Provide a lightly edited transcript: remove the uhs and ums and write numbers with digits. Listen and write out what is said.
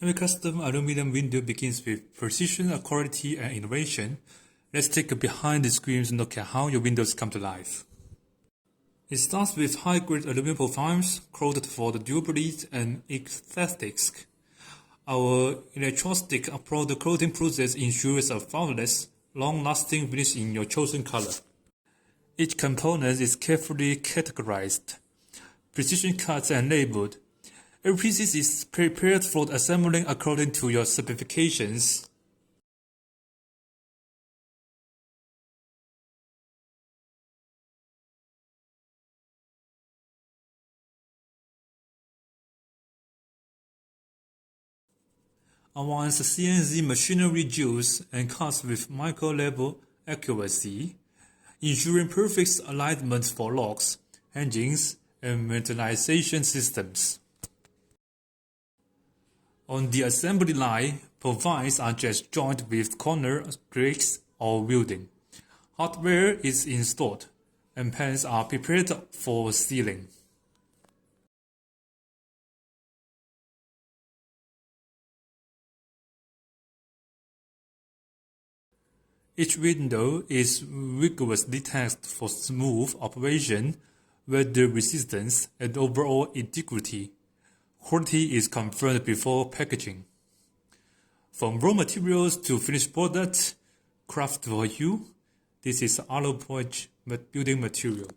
Every custom aluminum window begins with precision, quality, and innovation. Let's take a behind-the-screen look at how your windows come to life. It starts with high-grade aluminum profiles, coated for the durability and aesthetics. Our electrostatic product coating process ensures a faultless, long-lasting finish in your chosen color. Each component is carefully categorized, precision cut and labeled. Every piece is prepared for assembling according to your specifications. Advanced CNC machinery drills and cuts with micro-level accuracy, ensuring perfect alignment for locks, hingings, and metallization systems. On the assembly line, profiles are just joined with corner breaks or welding. Hardware is installed, and pans are prepared for sealing. Each window is rigorously tested for smooth operation, weather resistance, and overall integrity. Quality is confirmed before packaging. From raw materials to finished product, craft for you, this is Alloy building material.